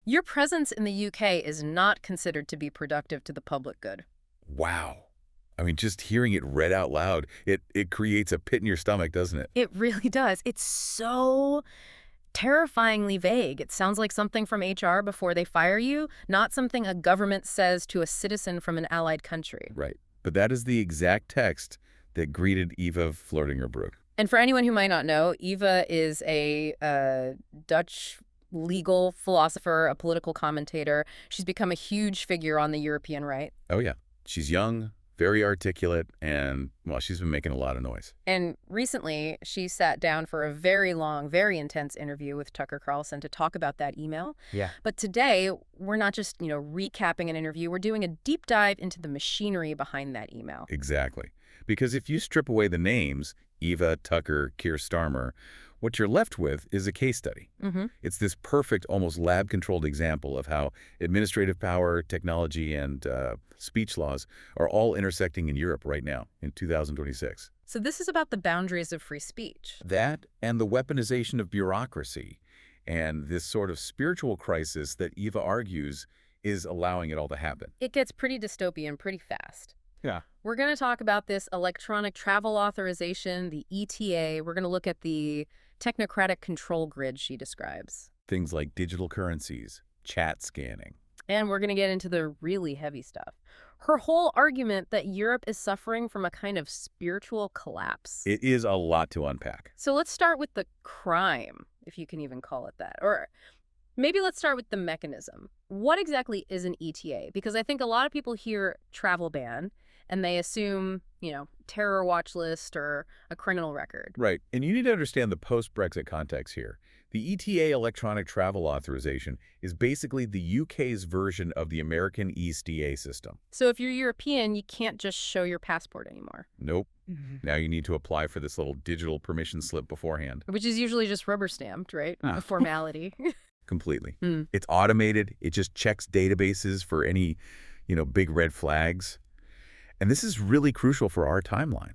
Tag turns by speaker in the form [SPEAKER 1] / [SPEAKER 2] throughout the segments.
[SPEAKER 1] Your presence in the UK is not considered to be productive to the public good.
[SPEAKER 2] Wow. I mean, just hearing it read out loud, it creates a pit in your stomach, doesn't it?
[SPEAKER 1] It really does. It's so terrifyingly vague. It sounds like something from HR before they fire you, not something a government says to a citizen from an allied country.
[SPEAKER 2] Right. But that is the exact text that greeted Eva Vlaardingerbroek.
[SPEAKER 1] And for anyone who might not know, Eva is a Dutch legal philosopher, a political commentator. She's become a huge figure on the European right.
[SPEAKER 2] Oh, yeah. She's young, very articulate, and, well, she's been making a lot of noise.
[SPEAKER 1] And recently, she sat down for a very long, very intense interview with Tucker Carlson to talk about that email.
[SPEAKER 2] Yeah.
[SPEAKER 1] But today, we're not just, recapping an interview. We're doing a deep dive into the machinery behind that email.
[SPEAKER 2] Exactly. Because if you strip away the names, Eva, Tucker, Keir Starmer, what you're left with is a case study. It's this perfect, almost lab-controlled example of how administrative power, technology, and speech laws are all intersecting in Europe right now in 2026.
[SPEAKER 1] So this is about the boundaries of free speech.
[SPEAKER 2] That and the weaponization of bureaucracy and this sort of spiritual crisis that Eva argues is allowing it all to happen.
[SPEAKER 1] It gets pretty dystopian pretty fast.
[SPEAKER 2] Yeah.
[SPEAKER 1] We're going to talk about this electronic travel authorization, the ETA. We're going to look at the technocratic control grid she describes.
[SPEAKER 2] Things like digital currencies, chat scanning.
[SPEAKER 1] And we're going to get into the really heavy stuff. Her whole argument that Europe is suffering from a kind of spiritual collapse.
[SPEAKER 2] It is a lot to unpack.
[SPEAKER 1] So let's start with the crime, if you can even call it that. Or maybe let's start with the mechanism. What exactly is an ETA? Because I think a lot of people hear travel ban and they assume, terror watch list or a criminal record.
[SPEAKER 2] Right. And you need to understand the post-Brexit context here. The ETA electronic travel authorization is basically the UK's version of the American ESTA system.
[SPEAKER 1] So if you're European, you can't just show your passport anymore.
[SPEAKER 2] Nope. Now you need to apply for this little digital permission slip beforehand.
[SPEAKER 1] Which is usually just rubber stamped, right? A formality.
[SPEAKER 2] Completely. It's automated. It just checks databases for any, big red flags. And this is really crucial for our timeline.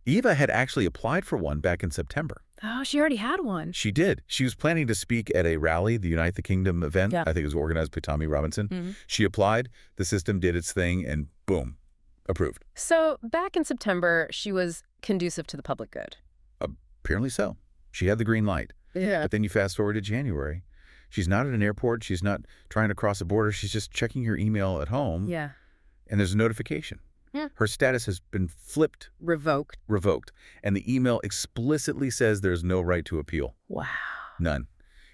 [SPEAKER 2] Eva had actually applied for one back in September.
[SPEAKER 1] Oh, she already had one.
[SPEAKER 2] She did. She was planning to speak at a rally, the Unite the Kingdom event.
[SPEAKER 1] Yeah.
[SPEAKER 2] I think it was organized by Tommy Robinson. She applied, the system did its thing, and boom, approved.
[SPEAKER 1] So back in September, she was conducive to the public good.
[SPEAKER 2] Apparently so. She had the green light.
[SPEAKER 1] Yeah.
[SPEAKER 2] But then you fast forward to January. She's not at an airport. She's not trying to cross a border. She's just checking her email at home.
[SPEAKER 1] Yeah.
[SPEAKER 2] And there's a notification.
[SPEAKER 1] Yeah.
[SPEAKER 2] Her status has been flipped.
[SPEAKER 1] Revoked.
[SPEAKER 2] And the email explicitly says there's no right to appeal.
[SPEAKER 1] Wow.
[SPEAKER 2] None.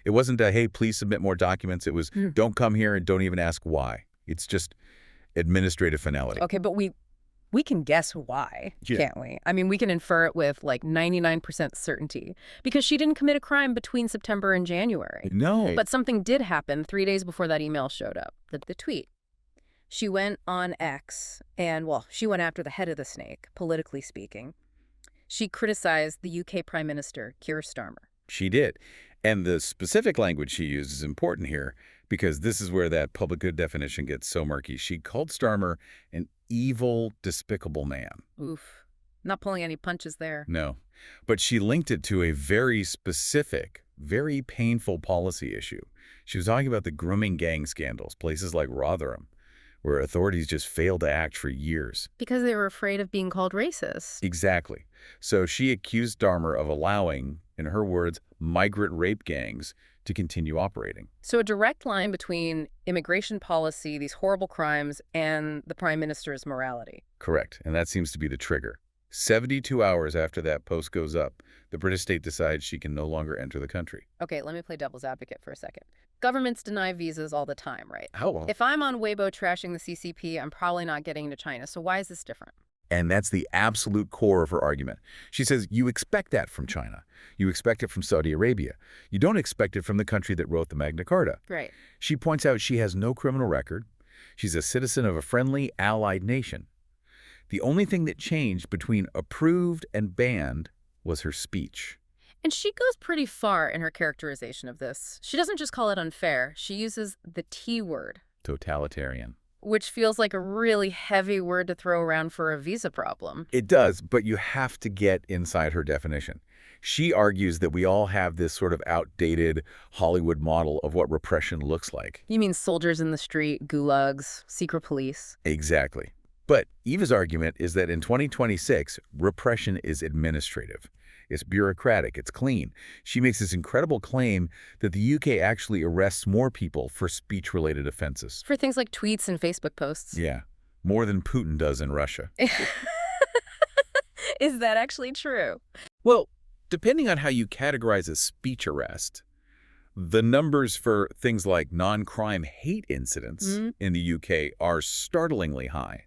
[SPEAKER 2] It wasn't a, hey, please submit more documents. It was, don't come here and don't even ask why. It's just administrative finality.
[SPEAKER 1] Okay, but we can guess why, can't we? I mean, we can infer it with like 99% certainty because she didn't commit a crime between September and January.
[SPEAKER 2] No.
[SPEAKER 1] But something did happen 3 days before that email showed up, the tweet. She went on X and, she went after the head of the snake, politically speaking. She criticized the UK Prime Minister, Keir Starmer.
[SPEAKER 2] She did. And the specific language she used is important here because this is where that public good definition gets so murky. She called Starmer an evil, despicable man.
[SPEAKER 1] Oof. Not pulling any punches there.
[SPEAKER 2] No. But she linked it to a very specific, very painful policy issue. She was talking about the grooming gang scandals, places like Rotherham, where authorities just failed to act for years.
[SPEAKER 1] Because they were afraid of being called racist.
[SPEAKER 2] Exactly. So she accused Starmer of allowing, in her words, migrant rape gangs to continue operating.
[SPEAKER 1] So a direct line between immigration policy, these horrible crimes, and the Prime Minister's morality.
[SPEAKER 2] Correct. And that seems to be the trigger. 72 hours after that post goes up, the British state decides she can no longer enter the country.
[SPEAKER 1] Okay, let me play devil's advocate for a second. Governments deny visas all the time, right?
[SPEAKER 2] How?
[SPEAKER 1] If I'm on Weibo trashing the CCP, I'm probably not getting to China. So why is this different?
[SPEAKER 2] And that's the absolute core of her argument. She says you expect that from China. You expect it from Saudi Arabia. You don't expect it from the country that wrote the Magna Carta.
[SPEAKER 1] Right.
[SPEAKER 2] She points out she has no criminal record. She's a citizen of a friendly, allied nation. The only thing that changed between approved and banned was her speech.
[SPEAKER 1] And she goes pretty far in her characterization of this. She doesn't just call it unfair. She uses the T word.
[SPEAKER 2] Totalitarian.
[SPEAKER 1] which feels like a really heavy word to throw around for a visa problem.
[SPEAKER 2] It does, but you have to get inside her definition. She argues that we all have this sort of outdated Hollywood model of what repression looks like.
[SPEAKER 1] You mean soldiers in the street, gulags, secret police?
[SPEAKER 2] Exactly. But Eva's argument is that in 2026, repression is administrative. It's bureaucratic. It's clean. She makes this incredible claim that the UK actually arrests more people for speech-related offenses.
[SPEAKER 1] For things like tweets and Facebook posts.
[SPEAKER 2] Yeah, more than Putin does in Russia.
[SPEAKER 1] Is that actually true?
[SPEAKER 2] Well, depending on how you categorize a speech arrest, the numbers for things like non-crime hate incidents in the UK are startlingly high.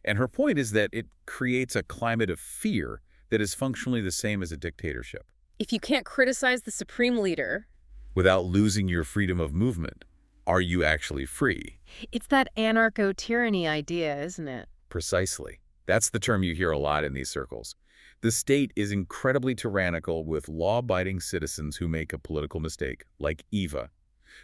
[SPEAKER 2] And her point is that it creates a climate of fear that is functionally the same as a dictatorship.
[SPEAKER 1] If you can't criticize the supreme leader
[SPEAKER 2] without losing your freedom of movement, are you actually free?
[SPEAKER 1] It's that anarcho-tyranny idea, isn't it?
[SPEAKER 2] Precisely. That's the term you hear a lot in these circles. The state is incredibly tyrannical with law-abiding citizens who make a political mistake, like Eva,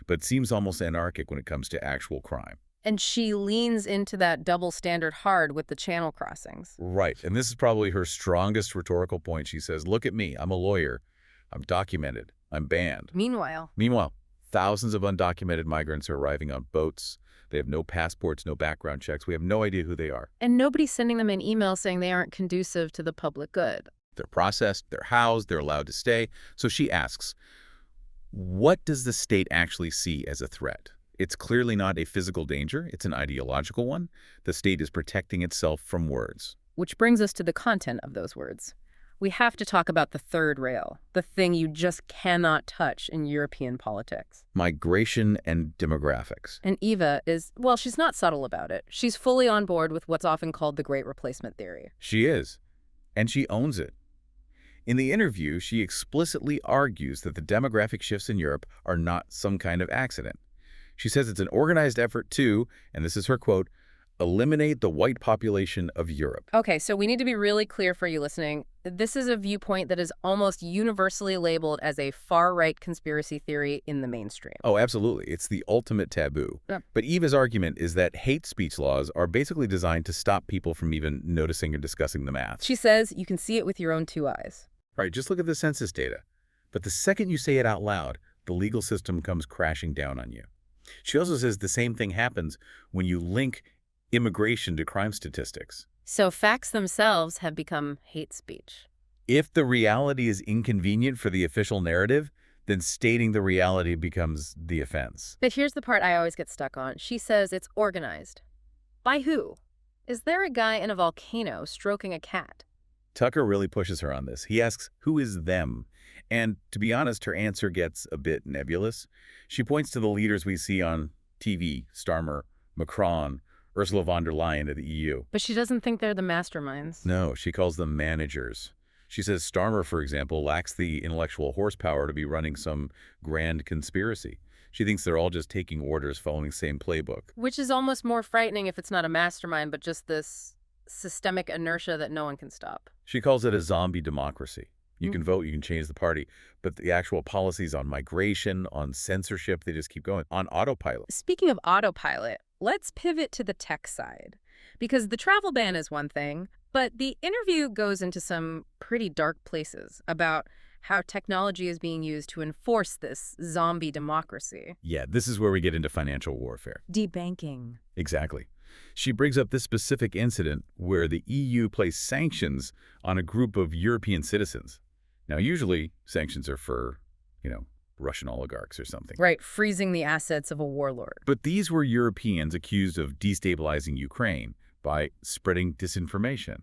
[SPEAKER 2] but seems almost anarchic when it comes to actual crime.
[SPEAKER 1] And she leans into that double standard hard with the channel crossings.
[SPEAKER 2] Right. And this is probably her strongest rhetorical point. She says, look at me. I'm a lawyer. I'm documented. I'm banned.
[SPEAKER 1] Meanwhile,
[SPEAKER 2] thousands of undocumented migrants are arriving on boats. They have no passports, no background checks. We have no idea who they are.
[SPEAKER 1] And nobody's sending them an email saying they aren't conducive to the public good.
[SPEAKER 2] They're processed, they're housed, they're allowed to stay. So she asks, what does the state actually see as a threat? It's clearly not a physical danger. It's an ideological one. The state is protecting itself from words.
[SPEAKER 1] Which brings us to the content of those words. We have to talk about the third rail, the thing you just cannot touch in European politics.
[SPEAKER 2] Migration and demographics.
[SPEAKER 1] And Eva is, well, she's not subtle about it. She's fully on board with what's often called the Great Replacement Theory.
[SPEAKER 2] She is. And she owns it. In the interview, she explicitly argues that the demographic shifts in Europe are not some kind of accident. She says it's an organized effort to, and this is her quote, eliminate the white population of Europe.
[SPEAKER 1] Okay, so we need to be really clear for you listening. This is a viewpoint that is almost universally labeled as a far-right conspiracy theory in the mainstream.
[SPEAKER 2] Oh, absolutely. It's the ultimate taboo.
[SPEAKER 1] Yeah.
[SPEAKER 2] But Eva's argument is that hate speech laws are basically designed to stop people from even noticing or discussing the math.
[SPEAKER 1] She says you can see it with your own two eyes.
[SPEAKER 2] Right, just look at the census data. But the second you say it out loud, the legal system comes crashing down on you. She also says the same thing happens when you link immigration to crime statistics.
[SPEAKER 1] So facts themselves have become hate speech.
[SPEAKER 2] If the reality is inconvenient for the official narrative, then stating the reality becomes the offense.
[SPEAKER 1] But here's the part I always get stuck on. She says it's organized. By who? Is there a guy in a volcano stroking a cat?
[SPEAKER 2] Tucker really pushes her on this. He asks, who is them? And to be honest, her answer gets a bit nebulous. She points to the leaders we see on TV, Starmer, Macron, Ursula von der Leyen of the EU.
[SPEAKER 1] But she doesn't think they're the masterminds.
[SPEAKER 2] No, she calls them managers. She says Starmer, for example, lacks the intellectual horsepower to be running some grand conspiracy. She thinks they're all just taking orders following the same playbook.
[SPEAKER 1] Which is almost more frightening if it's not a mastermind, but just this systemic inertia that no one can stop.
[SPEAKER 2] She calls it a zombie democracy. You can vote, you can change the party, but the actual policies on migration, on censorship, they just keep going on autopilot.
[SPEAKER 1] Speaking of autopilot, let's pivot to the tech side. Because the travel ban is one thing, but the interview goes into some pretty dark places about how technology is being used to enforce this zombie democracy.
[SPEAKER 2] Yeah, this is where we get into financial warfare.
[SPEAKER 1] Debanking.
[SPEAKER 2] Exactly. She brings up this specific incident where the EU placed sanctions on a group of European citizens. Now, usually sanctions are for, Russian oligarchs or something.
[SPEAKER 1] Right, freezing the assets of a warlord.
[SPEAKER 2] But these were Europeans accused of destabilizing Ukraine by spreading disinformation.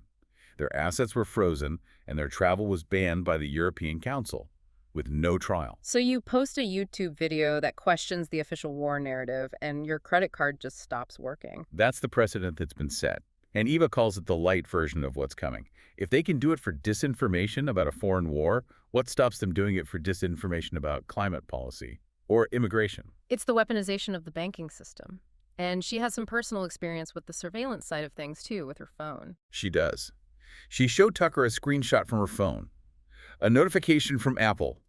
[SPEAKER 2] Their assets were frozen and their travel was banned by the European Council with no trial.
[SPEAKER 1] So you post a YouTube video that questions the official war narrative and your credit card just stops working.
[SPEAKER 2] That's the precedent that's been set. And Eva calls it the light version of what's coming. If they can do it for disinformation about a foreign war, what stops them doing it for disinformation about climate policy or immigration?
[SPEAKER 1] It's the weaponization of the banking system. And she has some personal experience with the surveillance side of things, too, with her phone.
[SPEAKER 2] She does. She showed Tucker a screenshot from her phone, a notification from Apple.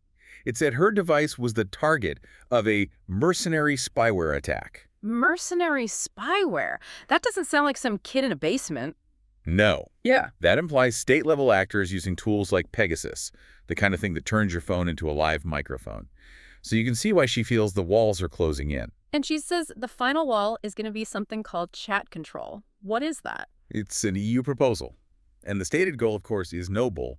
[SPEAKER 2] It said her device was the target of a mercenary spyware attack.
[SPEAKER 1] Mercenary spyware. That doesn't sound like some kid in a basement.
[SPEAKER 2] No.
[SPEAKER 1] Yeah.
[SPEAKER 2] That implies state-level actors using tools like Pegasus, the kind of thing that turns your phone into a live microphone. So you can see why she feels the walls are closing in.
[SPEAKER 1] And she says the final wall is going to be something called chat control. What is that?
[SPEAKER 2] It's an EU proposal. And the stated goal, of course, is noble: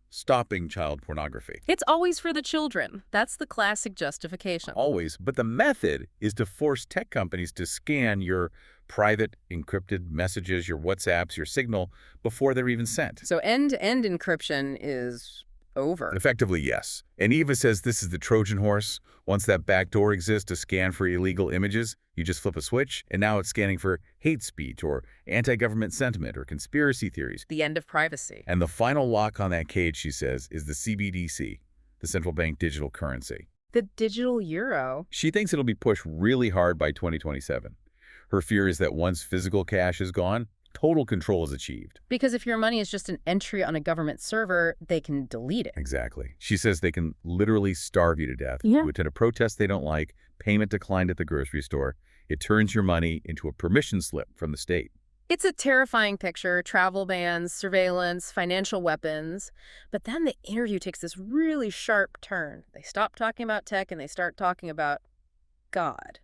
[SPEAKER 2] stopping child pornography.
[SPEAKER 1] It's always for the children. That's the classic justification.
[SPEAKER 2] Always. But the method is to force tech companies to scan your private encrypted messages, your WhatsApps, your Signal, before they're even sent.
[SPEAKER 1] So end-to-end encryption is over.
[SPEAKER 2] Effectively, yes. And Eva says this is the Trojan horse. Once that backdoor exists to scan for illegal images, you just flip a switch, and now it's scanning for hate speech or anti-government sentiment or conspiracy theories.
[SPEAKER 1] The end of privacy.
[SPEAKER 2] And the final lock on that cage, she says, is the CBDC, the central bank digital currency.
[SPEAKER 1] The digital euro.
[SPEAKER 2] She thinks it'll be pushed really hard by 2027. Her fear is that once physical cash is gone, total control is achieved.
[SPEAKER 1] Because if your money is just an entry on a government server, they can delete it.
[SPEAKER 2] Exactly. She says they can literally starve you to death.
[SPEAKER 1] Yeah.
[SPEAKER 2] You attend a protest they don't like, payment declined at the grocery store. It turns your money into a permission slip from the state.
[SPEAKER 1] It's a terrifying picture: travel bans, surveillance, financial weapons. But then the interview takes this really sharp turn. They stop talking about tech and they start talking about God.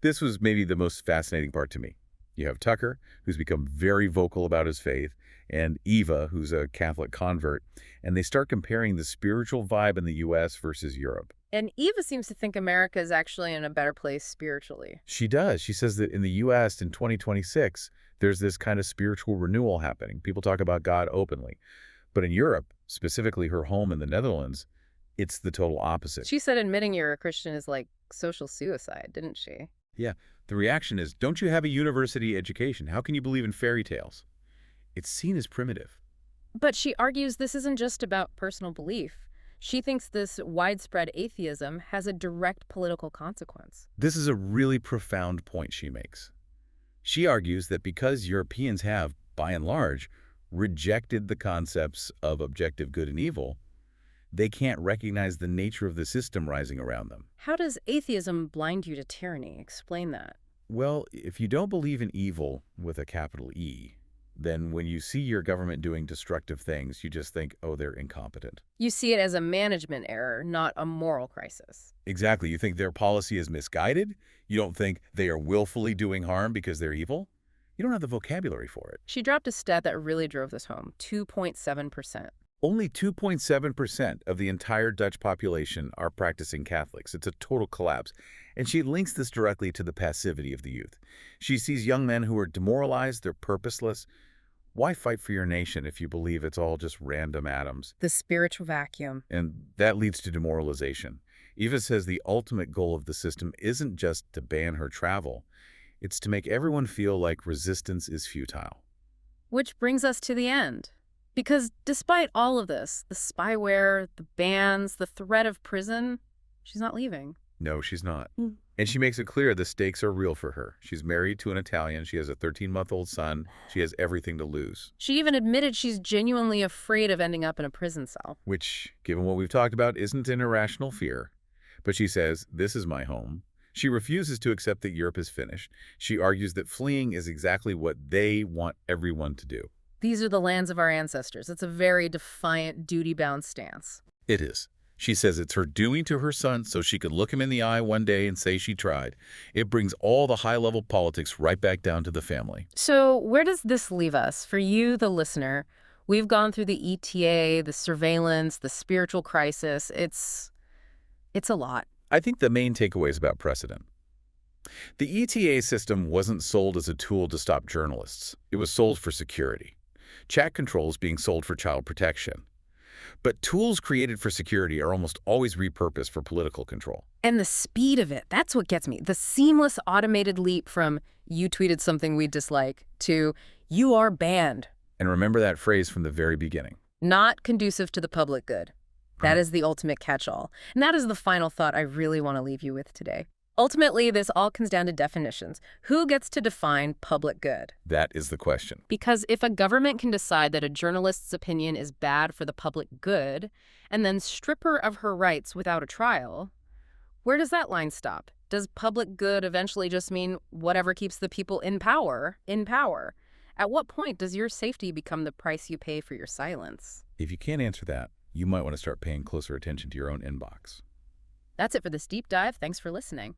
[SPEAKER 2] This was maybe the most fascinating part to me. You have Tucker, who's become very vocal about his faith, and Eva, who's a Catholic convert, and they start comparing the spiritual vibe in the U.S. versus Europe.
[SPEAKER 1] And Eva seems to think America is actually in a better place spiritually.
[SPEAKER 2] She does. She says that in the U.S. in 2026, there's this kind of spiritual renewal happening. People talk about God openly. But in Europe, specifically her home in the Netherlands, it's the total opposite.
[SPEAKER 1] She said admitting you're a Christian is like social suicide, didn't she?
[SPEAKER 2] Yeah. The reaction is, don't you have a university education? How can you believe in fairy tales? It's seen as primitive.
[SPEAKER 1] But she argues this isn't just about personal belief. She thinks this widespread atheism has a direct political consequence.
[SPEAKER 2] This is a really profound point she makes. She argues that because Europeans have, by and large, rejected the concepts of objective good and evil, they can't recognize the nature of the system rising around them.
[SPEAKER 1] How does atheism blind you to tyranny? Explain that.
[SPEAKER 2] Well, if you don't believe in evil with a capital E, then when you see your government doing destructive things, you just think, oh, they're incompetent.
[SPEAKER 1] You see it as a management error, not a moral crisis.
[SPEAKER 2] Exactly. You think their policy is misguided. You don't think they are willfully doing harm because they're evil. You don't have the vocabulary for it.
[SPEAKER 1] She dropped a stat that really drove this home: 2.7%.
[SPEAKER 2] Only 2.7% of the entire Dutch population are practicing Catholics. It's a total collapse. And she links this directly to the passivity of the youth. She sees young men who are demoralized, they're purposeless. Why fight for your nation if you believe it's all just random atoms?
[SPEAKER 1] The spiritual vacuum.
[SPEAKER 2] And that leads to demoralization. Eva says the ultimate goal of the system isn't just to ban her travel. It's to make everyone feel like resistance is futile.
[SPEAKER 1] Which brings us to the end. Because despite all of this, the spyware, the bans, the threat of prison, she's not leaving.
[SPEAKER 2] No, she's not. And she makes it clear the stakes are real for her. She's married to an Italian. She has a 13-month-old son. She has everything to lose.
[SPEAKER 1] She even admitted she's genuinely afraid of ending up in a prison cell.
[SPEAKER 2] Which, given what we've talked about, isn't an irrational fear. But she says, this is my home. She refuses to accept that Europe is finished. She argues that fleeing is exactly what they want everyone to do.
[SPEAKER 1] These are the lands of our ancestors. It's a very defiant, duty-bound stance.
[SPEAKER 2] It is. She says it's her doing to her son so she could look him in the eye one day and say she tried. It brings all the high-level politics right back down to the family.
[SPEAKER 1] So where does this leave us? For you, the listener, we've gone through the ETA, the surveillance, the spiritual crisis. It's a lot.
[SPEAKER 2] I think the main takeaway is about precedent. The ETA system wasn't sold as a tool to stop journalists. It was sold for security. Chat control is being sold for child protection. But tools created for security are almost always repurposed for political control.
[SPEAKER 1] And the speed of it, that's what gets me. The seamless automated leap from "you tweeted something we dislike" to "you are banned."
[SPEAKER 2] And remember that phrase from the very beginning.
[SPEAKER 1] Not conducive to the public good. That is the ultimate catch-all. And that is the final thought I really want to leave you with today. Ultimately, this all comes down to definitions. Who gets to define public good?
[SPEAKER 2] That is the question.
[SPEAKER 1] Because if a government can decide that a journalist's opinion is bad for the public good and then strip her of her rights without a trial, Where does that line stop? Does public good eventually just mean whatever keeps the people in power, in power? At what point does your safety become the price you pay for your silence?
[SPEAKER 2] If you can't answer that, you might want to start paying closer attention to your own inbox.
[SPEAKER 1] That's it for this deep dive. Thanks for listening.